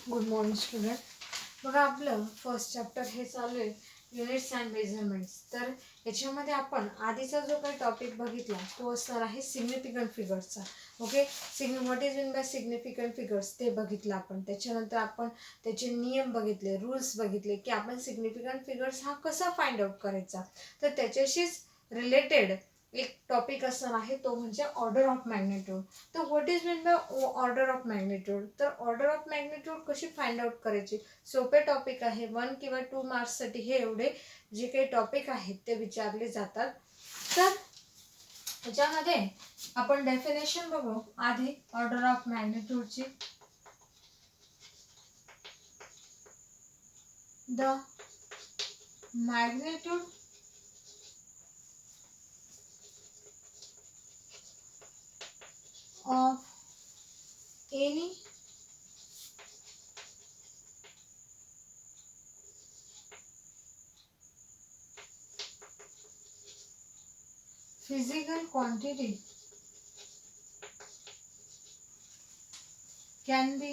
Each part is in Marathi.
Good morning student. बघा आपलं फर्स्ट चॅप्टर हे चालू आहे युनिट्स अँड मेजरमेंट्स. तर याच्यामध्ये आपण आधीचा जो काही टॉपिक बघितला तो असणार आहे सिग्निफिकंट फिगर्सचा. Okay, what is mean by significant figures ते बघितलं आपण. त्याच्यानंतर आपण त्याचे नियम बघितले, रूल्स बघितले की आपण सिग्निफिकंट फिगर्स हा कसा फाइंड आउट करायचा. तर त्याच्याशीच रिलेटेड एक टॉपिक असणार आहे तो म्हणजे ऑर्डर ऑफ मॅग्निट्यूड. तर what is mean by order of magnitude. तर ऑर्डर ऑफ मॅग्निट्यूड कशी फाइंड आउट करायची, सोपे टॉपिक आहे. 1 किंवा 2 मार्क्ससाठी हे एवढे जे काही टॉपिक आहेत ते विचारले जातात. तर त्याच्यामध्ये आपण डेफिनेशन बघू आधी ऑर्डर ऑफ मॅग्निट्यूडची. The magnitude of any physical quantity can be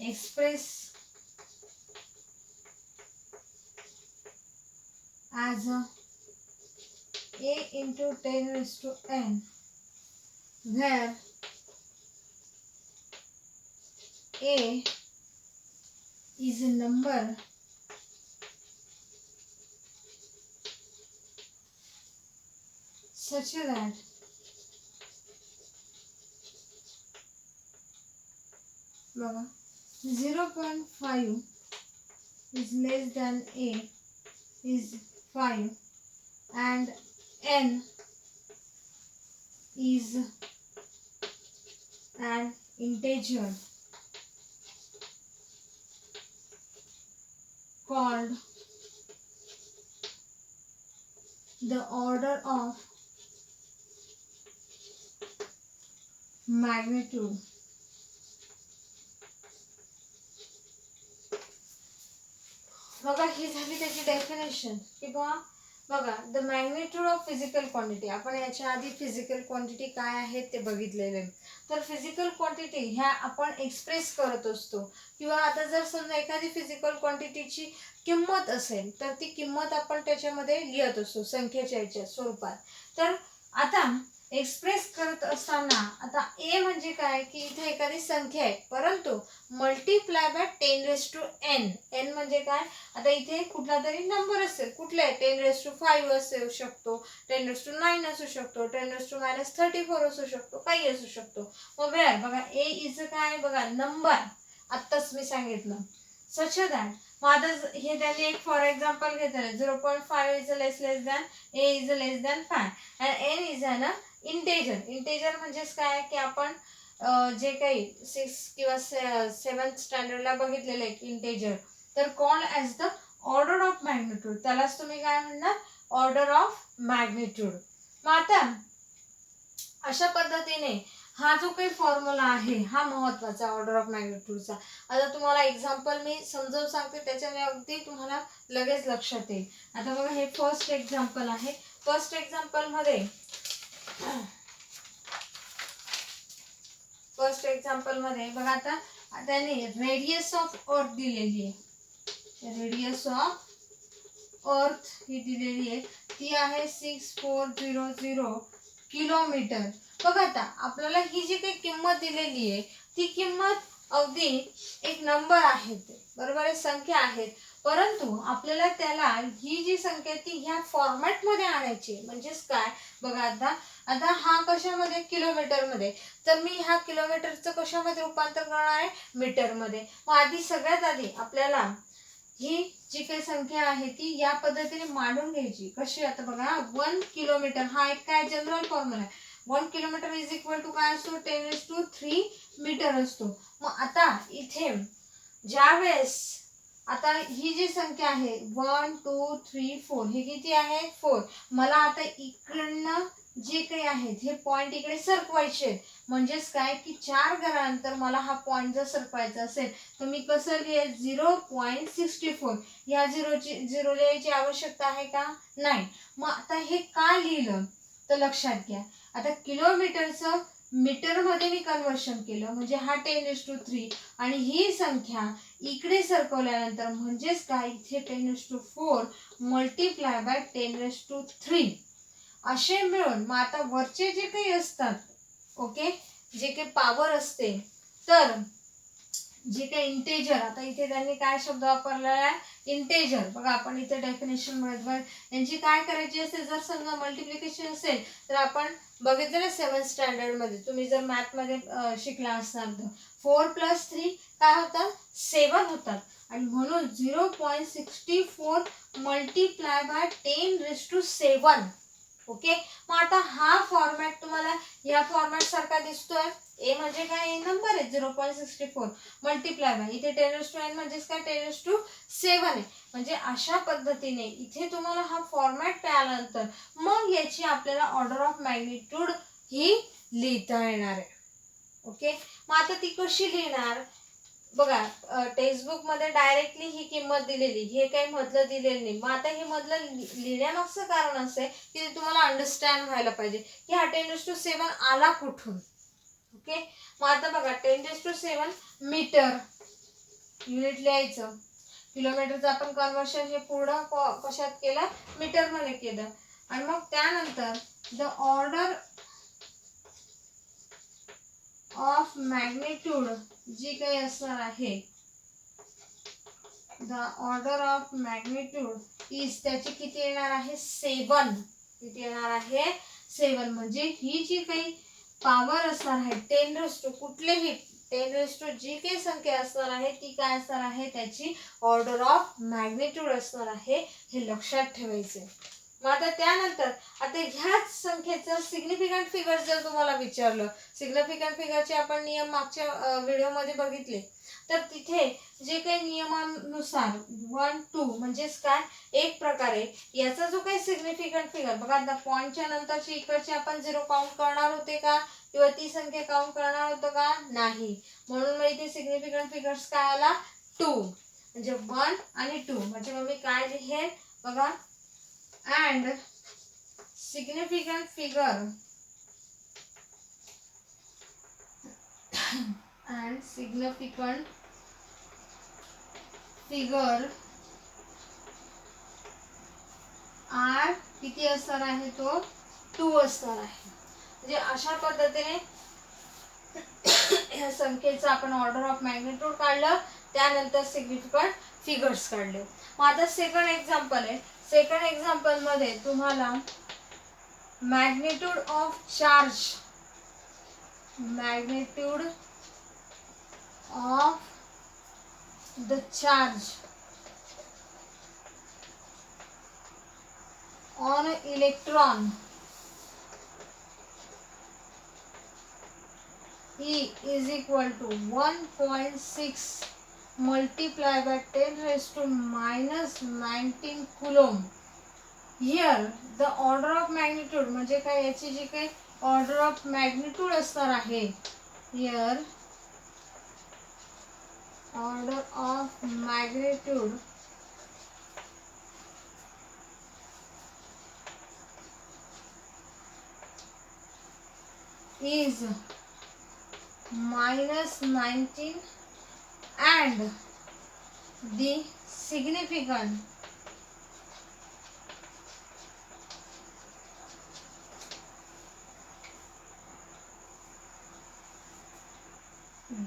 expressed as a into 10 raised to n, where a is a number such that बघा 0.5 is less than a is 5 and n is an integer called the order of magnitude. बघा ही झाली त्याची डेफिनेशन किंवा बघा the magnitude of physical quantity. आपण याच्या आधी फिजिकल क्वांटिटी काय आहे ते बघितलेले. तर फिजिकल क्वांटिटी ह्या आपण एक्सप्रेस करत असतो किंवा आता जर समजा एखादी फिजिकल क्वांटिटीची किंमत असेल तर ती किंमत आपण त्याच्यामध्ये लिहित असतो संख्येच्या याच्या स्वरूपात. तर आता एक्सप्रेस करत असताना आता ए म्हणजे काय की इथे एखादी संख्या आहे परंतु multiply by 10 raise to n. N म्हणजे काय, आता इथे कुठला तरी नंबर असेल, कुठला आहे 10 रेज टू 5 असू शकतो, 10 रेज टू 9 असू शकतो, 10 रेज टू -34 असू शकतो, काही असू शकतो. मग वेळ बघा ए इज काय बघा नंबर, आत्ताच मी सांगितलं सच दॅट. मग आता हे त्यांनी एक फॉर एक्झाम्पल घेतलं 0.5 is less than a is less than 5 and n is an integer. Integer म्हणजेच काय की आपण जे काही 6 किंवा 7th स्टँडर्डला बघितलेलं आहे इंटेजर, तर called as the order of magnitude. त्यालाच तुम्ही काय म्हणणार, ऑर्डर ऑफ मॅग्निट्यूड. मग आता अशा पद्धतीने हा जो काही फॉर्म्युला आहे हा महत्वाचा ऑर्डर ऑफ मॅग्निट्यूडचा. आता तुम्हाला एक्झाम्पल मी समजावून सांगते त्याच्याने अगदी तुम्हाला लगेच लक्षात येईल. आता बघा हे फर्स्ट एक्झाम्पल आहे. फर्स्ट एक्झाम्पल मध्ये बघा आता त्यांनी रेडियस ऑफ अर्थ दिलेली आहे. रेडियस ऑफ अर्थ ही दिलेली आहे, ती आहे 6400 किलोमीटर. बघा आता आपल्याला ही जी काही किंमत दिलेली आहे ती किंमत अगदी एक नंबर आहे, बरोबर आहे, संख्या आहेत, परंतु आपल्याला त्याला ही जी संख्या ती ह्या फॉर्मॅट मध्ये आणायची. म्हणजेच काय बघा आता आता हा कशामध्ये किलोमीटर मध्ये, तर मी ह्या किलोमीटरचं कशामध्ये रूपांतर करणार आहे मीटर मध्ये. मग आधी सगळ्यात आधी आपल्याला ही जी काही संख्या आहे ती या पद्धतीने मांडून घ्यायची. कशी, आता बघा 1 किलोमीटर हा एक काय जनरल फॉर्म्युला आहे. 1 किलोमीटर इज इक्वल टू काय असतो 10⁻³ मीटर असतो. मग आता इथे ज्यावेळेस आता ही जी संख्या आहे 1 2 3 4 हे किती आहे 4. मला आता इकडनं जे काही आहेत हे पॉइंट इकडे सरकवायचे. म्हणजेच काय की 4 घरानंतर मला हा पॉइंट जर सरकवायचा असेल तर मी कसं लिहेल 0.64. या झिरो लिहायची आवश्यकता आहे का नाही. मग आता हे का लिहिलं तर लक्षात घ्या, आता किलोमीटरचं मीटरमध्ये मी कन्वर्शन केलं म्हणजे हा 10⁻³ आणि ही संख्या इकडे सरकवल्यानंतर म्हणजेच काय इथे 10⁻⁴ मल्टिप्लाय बाय 10⁻³ असे मिळून मग आता वरचे जे काही असतात ओके जे काही पॉवर असते तर जे काही इंटेजर आता इथे त्यांनी काय शब्द वापरलेला आहे इंटेजर बघा आपण इथे डेफिनेशन मध्ये यांची काय करायची असते जर समजा मल्टिप्लिकेशन असेल तर आपण बघितलं ना 7th स्टँडर्ड मध्ये तुम्ही जर मॅथ मध्ये शिकला असणार तर 4 + 3 काय होतात 7 होतात आणि म्हणून 0.64 मल्टिप्लाय बाय 10⁻⁷ ओके मग आता हा फॉर्मॅट तुम्हाला या फॉर्मॅट सारखा दिसतोय ए म्हणजे काय ए नंबर आहे 0.64 मल्टिप्लाय बाय इथे 10⁻n म्हणजेच काय 10⁻⁷ आहे म्हणजे अशा पद्धतीने इथे तुम्हाला हा फॉर्मॅट कळाल्यानंतर मग याची आपल्याला ऑर्डर ऑफ मॅग्निट्यूड ही लिहिता येणार आहे ओके मग आता ती कशी लिहिणार बघा टेक्स्टबुक मध्ये डायरेक्टली ही किंमत दिलेली हे काही मधलं दिलेलं नाही मग आता हे मधलं लिहिण्यामागचं कारण असं आहे की ते तुम्हाला अंडरस्टँड व्हायला पाहिजे की हा 10⁻⁷ आला कुठून ओके मग आता बघा 10⁻⁷ मीटर युनिट लिहायचं किलोमीटरचं आपण कन्वर्शन हे पूर्ण कशात केलं मीटर मध्ये केलं आणि मग त्यानंतर द ऑर्डर ऑफ मॅग्निट्यूड जी काही असणार आहे the order of magnitude is त्याची किती येणार आहे 7 किती येणार आहे 7 म्हणजे ही जी काही पॉवर असणार आहे 10⁻⁴ कुठलेही 10⁻⁴ जी काही संख्या असणार आहे ती काय असणार आहे त्याची ऑर्डर ऑफ मॅग्निट्यूड असणार आहे हे लक्षात ठेवायचे मग आता त्यानंतर आता ह्याच संख्येचं सिग्निफिकंट फिगर जर तुम्हाला विचारलं सिग्निफिकंट फिगरचे आपण नियम मागच्या व्हिडिओमध्ये बघितले तर तिथे जे काही नियमानुसार 1 2 म्हणजेच काय एक प्रकारे याचा जो काही सिग्निफिकंट फिगर बघा आता पॉईंटच्या नंतरची इकडचे आपण 0 काउंट करणार होते का किंवा ती संख्या काउंट करणार होतो का नाही म्हणून मग इथे सिग्निफिकंट फिगर्स काय आला 2 म्हणजे 1 आणि 2 म्हणजे मग मी काय लिहेन बघा and significant figure and significant figure R किती असणार आहे तो 2 असणार आहे म्हणजे अशा पद्धतीने या संख्येचं आपण ऑर्डर ऑफ मॅग्निट्यूड काढलं त्यानंतर सिग्निफिकंट फिगर्स काढले मग आता सेकंड एक्झाम्पल आहे सेकंड एक्झाम्पल मध्ये तुम्हाला magnitude of charge magnitude of the charge on electron E is equal to 1.6 multiplied by 10⁻⁻19 coulomb. Here the order of magnitude म्हणजे काय याची जी काही ऑर्डर ऑफ मॅग्निट्यूड असणार आहे here order of magnitude is -19 and the significant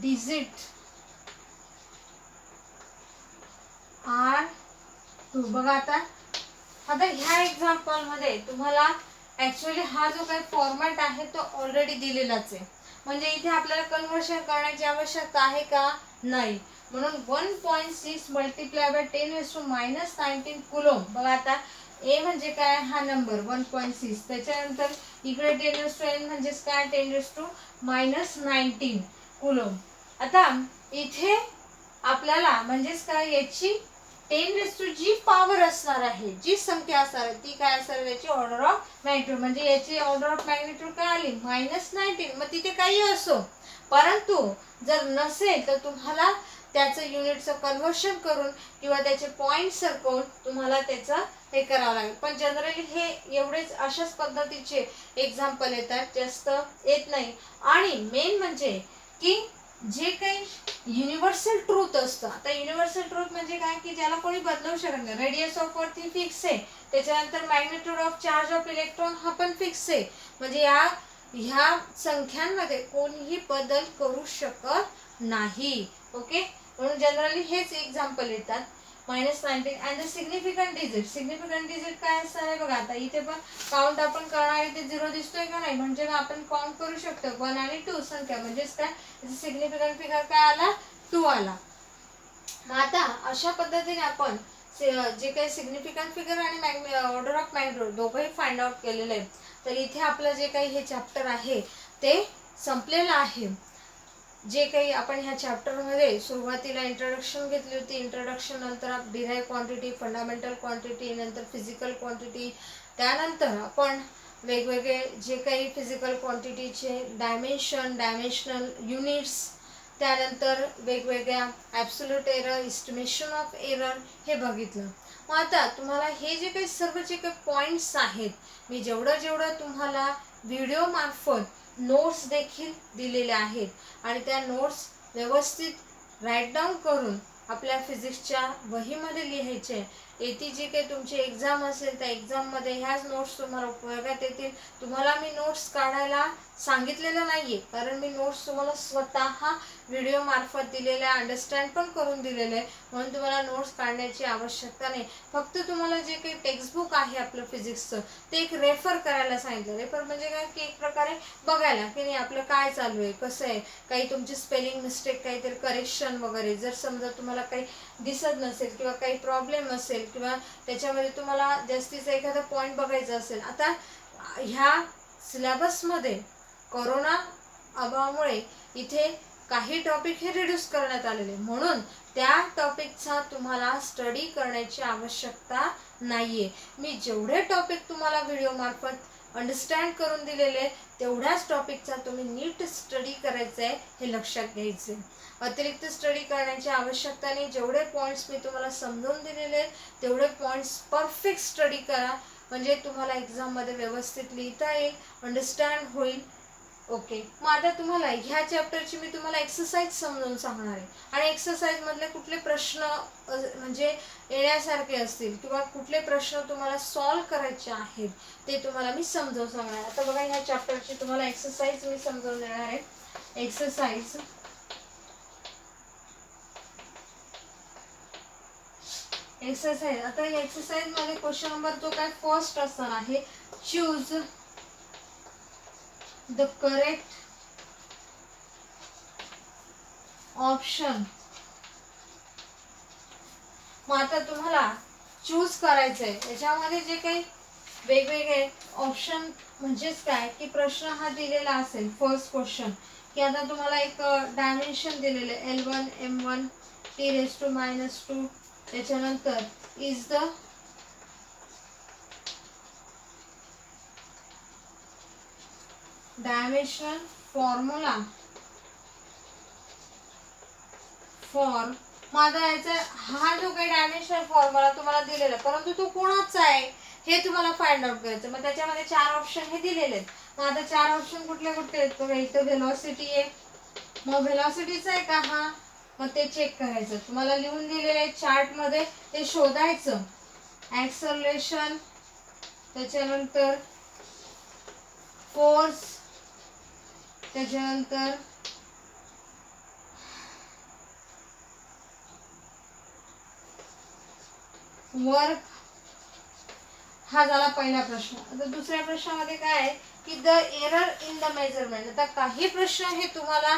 digit are 2 बघा आता ह्या एक्झाम्पल मध्ये तुम्हाला ऍक्च्युअली हा जो काही फॉर्मॅट आहे तो ऑलरेडी दिलेलाच आहे म्हणजे इथे आपल्याला कन्वर्शन करण्याची आवश्यकता आहे का नाही म्हणून 1.6 मल्टिप्लाय बाय 10⁻⁻19 कुलोम बघा आता ए म्हणजे काय हा नंबर 1.6 त्याच्यानंतर इकडे 10⁻n म्हणजेच काय 10⁻⁻19 कुलोम आता इथे आपल्याला म्हणजेच काय याची 10 जी पॉवर असणार आहे जी संख्या असणार आहे ती काय असणार याची ऑर्डर ऑफ मॅग्निट्यूड म्हणजे याची ऑर्डर ऑफ मॅग्निट्यूड काय आली -19 मग तिथे काही असो परंतु जर नसेल तर तुम्हाला त्याचं युनिटचं कन्वर्शन करून किंवा त्याचे पॉइंट सरकवून तुम्हाला त्याचं हे करावं लागेल. पण जनरली हे एवढेच अशाच पद्धतीचे एक्झाम्पल येतात, जास्त येत नाही. आणि मेन म्हणजे की जे काही युनिव्हर्सल ट्रूथ असतं, आता युनिव्हर्सल ट्रूथ म्हणजे काय की ज्याला कोणी बदलवू शकत नाही. Radius of earth he fix आहे, त्याच्यानंतर magnitude of charge of electron हा पण फिक्स आहे. म्हणजे ह्या संख्यांमध्ये कोणीही बदल करू शकत नाही. ओके, म्हणून जनरली हेच एक्झाम्पल येतात. -19 and the significant digit. Significant digit काय असणार आहे बघा, आता इथे पण काउंट आपण करणार, इथे 0 दिसतोय का नाही, म्हणजे आपण काउंट करू शकतो 1 आणि 2 संख्या, म्हणजेच काय सिग्निफिकंट फिगर काय आला, 2 आला. मग आता अशा पद्धतीने आपण जे काही सिग्निफिकंट फिगर आणि ऑर्डर ऑफ मॅग्निट्यूड दोघंही फाइंड आउट केलेले आहे. तर इथे आपलं जे काही हे चॅप्टर आहे ते संपलेलं आहे. जे काही आपण ह्या चॅप्टरमध्ये सुरुवातीला इंट्रोडक्शन घेतली होती, इंट्रोडक्शन नंतर डिराइव्ह क्वांटिटी, फंडामेंटल क्वांटिटी, नंतर फिजिकल क्वांटिटी, त्यानंतर आपण वेगवेगळे जे काही फिजिकल क्वांटिटीचे डायमेन्शनल युनिट्स, त्यानंतर वेगवेगळ्या absolute error, estimation of error हे बघितलं. मग आता तुम्हाला हे जे काही सर्व जे काही पॉईंट्स आहेत, मी जेवढं तुम्हाला व्हिडिओ मार्फत नोट्स देखील दिलेल्या आहेत आणि त्या नोट्स व्यवस्थित राईट डाऊन करून आपल्या फिजिक्सच्या वहीमध्ये लिहायचे. येथे जी काही तुमची एक्झाम असेल त्या एक्झाममध्ये ह्याच नोट्स तुम्हाला उपयोगात येतील. तुम्हाला मी नोट्स काढायला सांगितलेलं नाहीये, कारण मी नोट्स तुम्हाला स्वतः व्हिडिओ मार्फत दिलेले, अंडरस्टँड पण करून दिलेलं आहे, म्हणून तुम्हाला नोट्स काढण्याची आवश्यकता नाही. फक्त तुम्हाला जे काही टेक्स्टबुक आहे आपलं फिजिक्सचं ते एक रेफर करायला सांगितलं. रेफर म्हणजे काय की एक प्रकारे बघायला की नाही आपलं काय चालू आहे, कसं आहे, काही तुमची स्पेलिंग मिस्टेक, काहीतरी करेक्शन वगैरे, जर समजा तुम्हाला काही दिसत नसेल किंवा काही प्रॉब्लेम असेल किंवा त्याच्यामध्ये तुम्हाला जास्तीचा एखादा पॉईंट बघायचा असेल. आता ह्या सिलेबसमध्ये कोरोना अभावामुळे इथे काही टॉपिक हे रिड्यूस करण्यात आलेले, म्हणून त्या टॉपिकचा तुम्हाला स्टडी करण्याची आवश्यकता नाहीये. मी जेवढे टॉपिक तुम्हाला व्हिडिओ मार्फत अंडरस्टँड करून दिलेले तेवढ्याच टॉपिकचा तुम्ही नीट स्टडी करायचं आहे, हे लक्षात घ्यायचे. अतिरिक्त स्टडी करण्याची आवश्यकता नाही. जेवढे पॉईंट्स मी तुम्हाला समजून दिलेले तेवढे पॉईंट्स परफेक्ट स्टडी करा, म्हणजे तुम्हाला एक्झाममध्ये व्यवस्थित लिहिता येईल, अंडरस्टँड होईल. ओके, मग आता तुम्हाला ह्या चॅप्टरची मी तुम्हाला एक्सरसाइज समजावून सांगणार आहे आणि एक्सरसाइज मधले कुठले प्रश्न म्हणजे येण्यासारखे असतील किंवा कुठले प्रश्न तुम्हाला सॉल्व करायचे आहेत ते तुम्हाला मी समजावून सांगणार आहे. आता बघा, ह्या चॅप्टरची तुम्हाला एक्सरसाइज मी समजावून देणार आहे. एक्सरसाइज आता या एक्सरसाइज मध्ये क्वेश्चन नंबर जो काय फर्स्ट असणार आहे, चूज द करेक्ट ऑप्शन. मग आता तुम्हाला चूज करायचं आहे. याच्यामध्ये जे काही वेगवेगळे ऑप्शन म्हणजेच काय की प्रश्न हा दिलेला असेल फर्स्ट क्वेश्चन, की आता तुम्हाला एक डायमेन्शन दिलेले L1 M1 T⁻², त्याच्यानंतर is the dimensional formula for. मग आता याचा हा जो काही डायमेन्शनल फॉर्म्युला तुम्हाला दिलेला, परंतु तो कोणाचा आहे हे तुम्हाला फाइंड आउट करायचं. मग त्याच्यामध्ये 4 ऑप्शन हे दिलेले आहेत. मग आता 4 ऑप्शन कुठले कुठले आहेत बघा, इथं व्हेलॉसिटी आहे. मग व्हेलॉसिटीचा आहे का हा, मग ते चेक करायचं. तुम्हाला लिहून दिलेले आहे चार्ट मध्ये, ते शोधायचं. ऍक्सलरेशन, त्याच्यानंतर फोर्स, त्याच्यानंतर वर्क. हा झाला पहिला प्रश्न. आता दुसऱ्या प्रश्नामध्ये काय आहे की the error in the measurement. आता काही प्रश्न हे तुम्हाला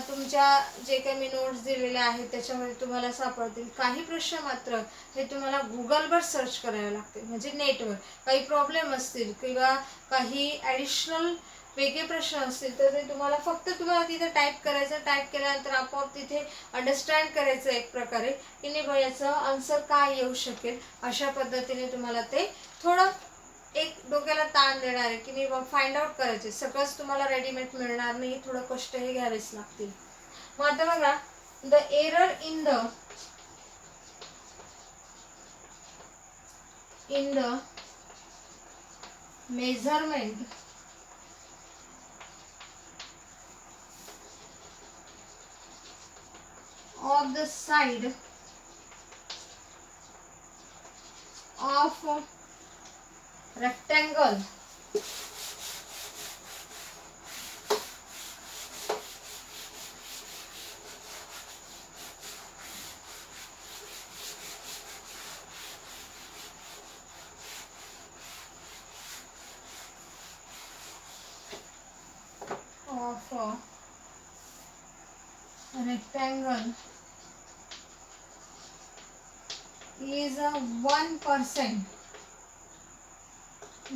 तुमच्या जे काही मी नोट्स दिलेले आहेत त्याच्यामध्ये तुम्हाला सापडतील. काही प्रश्न मात्र हे तुम्हाला गुगलवर सर्च करावे लागतील, म्हणजे नेटवर. काही प्रॉब्लेम असतील किंवा काही ॲडिशनल वेगळे प्रश्न असतील तर ते तुम्हाला तिथे टाईप करायचं. टाईप केल्यानंतर आपोआप तिथे अंडरस्टँड करायचं एक प्रकारे की नाही याचं आन्सर काय येऊ शकेल. अशा पद्धतीने तुम्हाला ते थोडं एक डोक्याला ताण देणार आहे की नाही फाइंड आउट करायचे. सगळंच तुम्हाला रेडीमेड मिळणार नाही, थोडं कष्ट हे घ्यावेच लागतील. मग आता बघा, the error in the in the measurement of the side of rectangle of a rectangle is a 1%.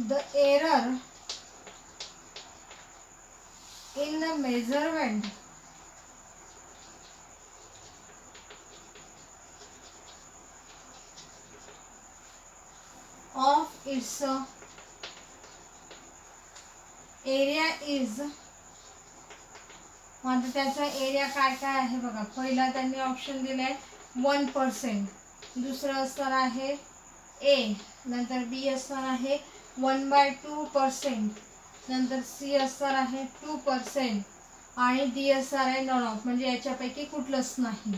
The error in the measurement of its area is, आता त्याचा एरिया काय काय आहे बघा. पहिला त्यांनी ऑप्शन दिले 1%, दुसरं असणार आहे ए, नंतर बी असणार आहे 1/2%, नंतर सी असणार आहे 2% आणि डी असणार आहे नॉन ऑफ, म्हणजे याच्यापैकी कुठलंच नाही,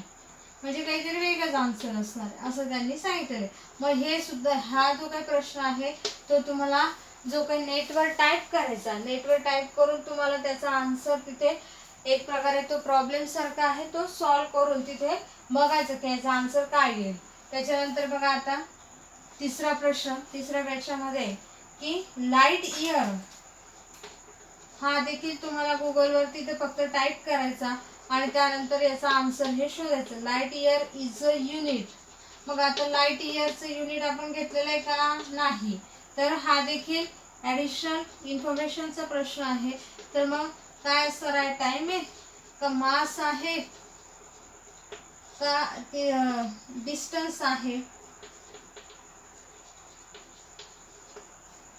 म्हणजे काहीतरी वेगळंच आन्सर असणार असं त्यांनी सांगितलेलं आहे. मग हे सुद्धा हा जो काही प्रश्न आहे तो तुम्हाला जो काही नेटवर टाईप करायचा, नेटवर टाईप करून तुम्हाला त्याचा आन्सर तिथे एक प्रकारे तो प्रॉब्लेम सारखा आहे तो सॉल्व करून तिथे बघायचं की याचा आन्सर काय येईल. त्याच्यानंतर बघा आता तिसरा प्रश्न, तिसऱ्या प्रश्नामध्ये की लाईट इयर, हा देखील तुम्हाला गुगलवरती ते फक्त टाईप करायचा आणि त्यानंतर याचा आन्सर हे शोधायचं. Light year is a unit. मग आता लाईट इयरचं युनिट आपण घेतलेलं आहे का नाही, तर हा देखील ॲडिशनल इन्फॉर्मेशनचा प्रश्न आहे. तर मग काय असणार आहे, टाइम आहे का मास आहे का ते डिस्टन्स आहे.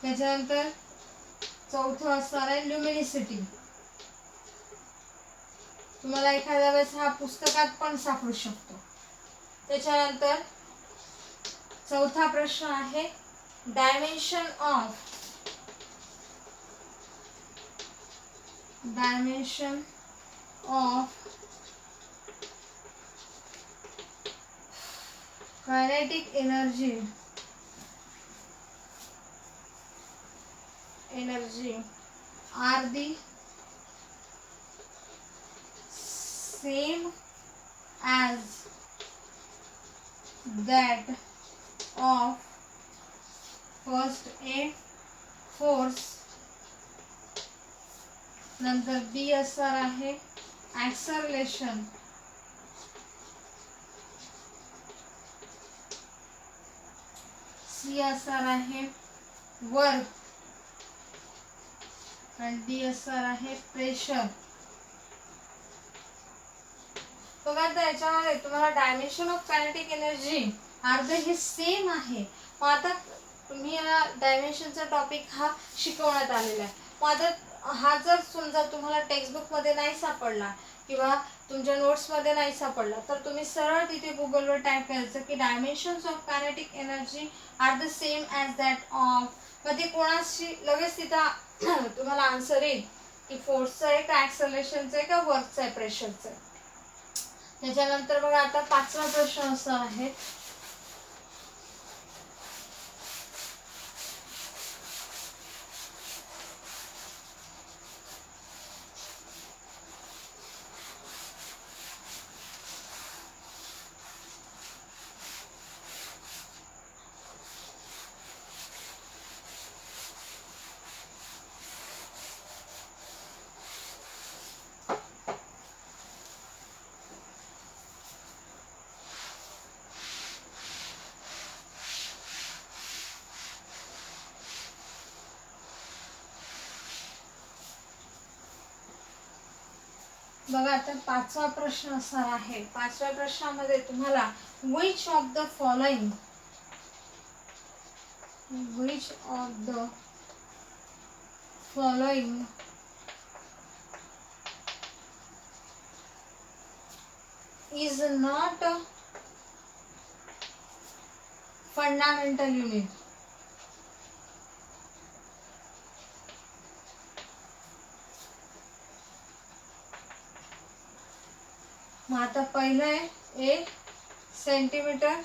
त्याच्यानंतर चौथं असणार आहे ल्युमिनिसिटी. तुम्हाला एखाद्या वेळेस हा पुस्तकात पण सापडू शकतो. त्याच्यानंतर चौथा प्रश्न आहे dimension of kinetic energy are the same as that of first A force, नंतर बी असणार आहे acceleration, सी असणार आहे वर्क आणि डी असणार आहे प्रेशर. बघा आता याच्यामध्ये तुम्हाला डायमेन्शन ऑफ कायनेटिक एनर्जी अर्ध हे सेम आहे. मग आता तुम्ही या डायमेन्शनचा टॉपिक हा शिकवण्यात आलेला आहे. मग आता हा जर समजा तुम्हाला टेक्स्टबुकमध्ये नाही सापडला किंवा तुमच्या नोट्समध्ये नाही सापडला तर तुम्ही सरळ तिथे गुगलवर टाईप करायचं की dimensions of kinetic energy are the same as that of, मग ते कोणाशी लगेच तिथं तुम्हाला आन्सर येईल की फोर्सचं आहे का ॲक्सलरेशनचं आहे का वर्कचं आहे प्रेशरचं आहे. त्याच्यानंतर बघा आता पाचवा प्रश्न असा आहे बघा आता पाचवा प्रश्न असा आहे. पाचव्या प्रश्नामध्ये तुम्हाला which of the following is not a fundamental unit. मग आता पहिलं आहे ए सेंटीमीटर,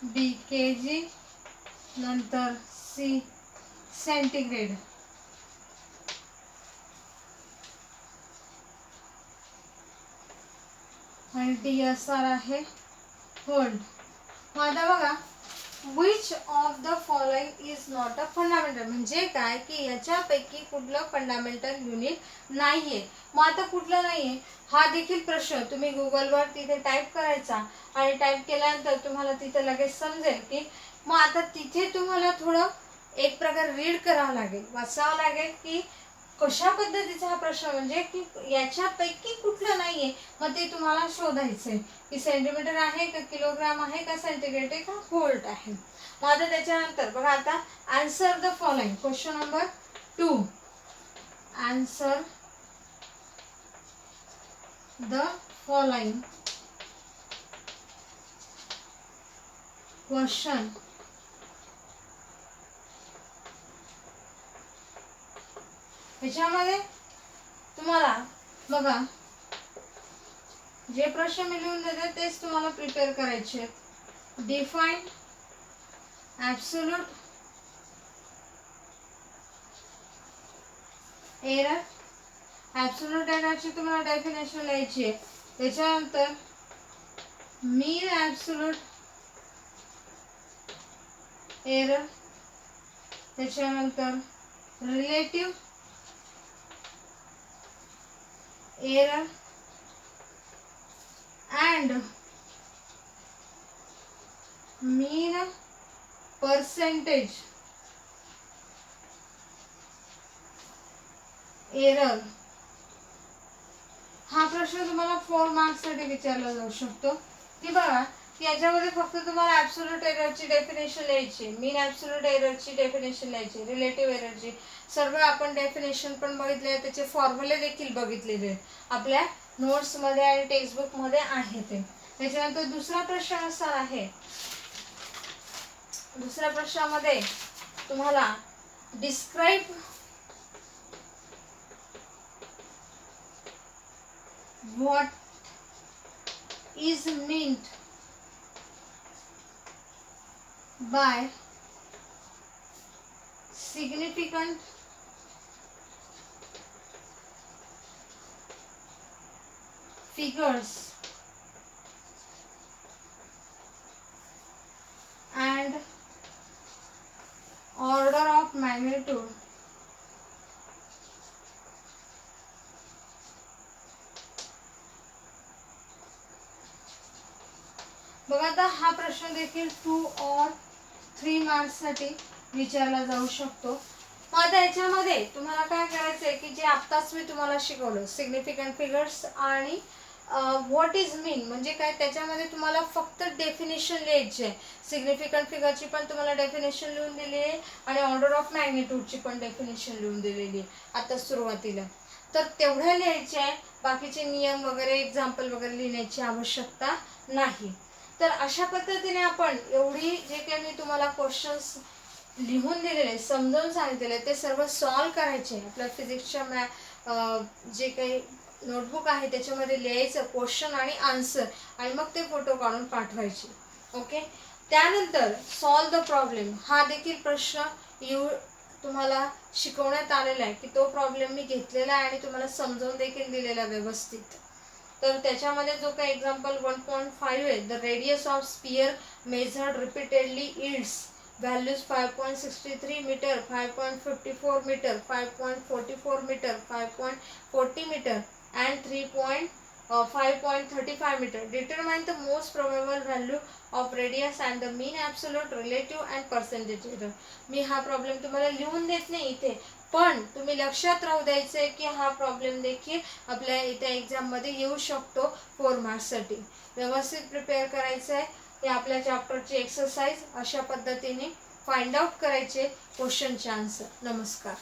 बी केजी, नंतर सी सेंटीग्रेड आणि डी असणार आहे व्होल्ट. मग आता बघा which of the following is not a fundamental, म्हणजे काय की याच्यापैकी कुठलं फंडामेंटल युनिट नाहीये. मग आता कुठलं नाहीये हा देखील प्रश्न तुम्ही गुगलवर तिथे टाईप करायचा आणि टाईप केल्यानंतर तुम्हाला तिथे लगेच समजेल की मग आता तिथे तुम्हाला थोडं एक प्रकार रीड करावं लागेल, वाचावं लागेल की कशा पद्धतीचा हा प्रश्न, म्हणजे की याच्यापैकी कुठलं नाहीये. मग ते तुम्हाला शोधायचंय की सेंटीमीटर आहे का, किलोग्राम आहे का, सेंटीग्रेड आहे का, व्होल्ट आहे. मग आता त्याच्यानंतर बघा आता answer the following, question number 2, answer the following question. ह्याच्यामध्ये तुम्हाला बघा जे प्रश्न मी लिहून देते तेच तुम्हाला प्रिपेअर करायचे आहेत. डिफाईन ॲब्सोल्यूट एरर, ॲब्सोल्यूट एररची तुम्हाला डेफिनेशन लिहायची आहे. त्याच्यानंतर मीन ॲब्सोल्यूट एरर, त्याच्यानंतर relative error and mean percentage error. हा प्रश्न तुम्हाला 4 मार्क्ससाठी विचारला जाऊ शकतो. की बघा की याच्यामध्ये फक्त तुम्हाला ॲब्सोल्यूट एररची डेफिनेशन लिहायची, मीन ॲब्सोल्यूट एररची डेफिनेशन लिहायची, रिलेटिव्ह एररची सर्व आपण डेफिनेशन पण बघितले आहे, त्याचे फॉर्म्युले देखील बघितलेले आहेत आपल्या नोट्समध्ये आणि टेक्स्टबुकमध्ये आहे ते. त्याच्यानंतर दुसरा प्रश्न असा आहे, दुसऱ्या प्रश्नामध्ये तुम्हाला describe what is meant by significant figures and order of magnitude. बघा आता हा प्रश्न देखील 2 और 3 मार्क्ससाठी विचारला जाऊ शकतो. मग आता याच्यामध्ये तुम्हाला काय करायचं आहे की जे आत्ताच मी तुम्हाला शिकवलं सिग्निफिकंट फिगर्स आणि व्हॉट इज मीन म्हणजे काय, त्याच्यामध्ये तुम्हाला फक्त डेफिनेशन लिहायची आहे. सिग्निफिकंट फिगरची पण तुम्हाला डेफिनेशन लिहून दिली आहे आणि ऑर्डर ऑफ मॅग्निट्यूडची पण डेफिनेशन लिहून दिलेली आहे आता सुरुवातीला. तर तेवढ्या लिहायचे आहे, बाकीचे नियम वगैरे एक्झाम्पल वगैरे लिहिण्याची आवश्यकता नाही. तर अशा पद्धतीने आपण एवढी जे काही मी तुम्हाला क्वेश्चन्स लिहून दिलेले समजावून सांगितलेले ते सर्व सॉल्व करायचे. आपल्या फिजिक्सच्या जे काही नोटबुक आहे त्याच्यामध्ये लिहायचं क्वेश्चन आणि आन्सर आणि मग ते फोटो काढून पाठवायचे. ओके. त्यानंतर सॉल्व द प्रॉब्लेम हा देखील प्रश्न तुम्हाला शिकवण्यात आलेला आहे की तो प्रॉब्लेम मी घेतलेला आहे आणि तुम्हाला समजावून देखील दिलेला व्यवस्थित. तर त्याच्यामध्ये जो काही एक्झाम्पल 1.5 आहे, the radius of sphere measured repeatedly yields values 5.63 metre, 5.54 metre, 5.44 metre, 5.40 metre and 5.35 meter. Determine the most probable value of radius and the mean absolute, relative and percentage error. मी हा प्रॉब्लेम तुम्हाला लिहून देत नाही इथे, पण तुम्ही लक्षात राहू द्यायचे की हा प्रॉब्लेम देखील आपल्या इथे एक्झाममध्ये येऊ शकतो 4 मार्क्ससाठी. व्यवस्थित प्रिपेअर करायचं आहे. ते आपल्या चॅप्टरची एक्सरसाइज अशा पद्धतीने फाइंड आउट करायचे क्वेश्चनचे आन्सर. नमस्कार.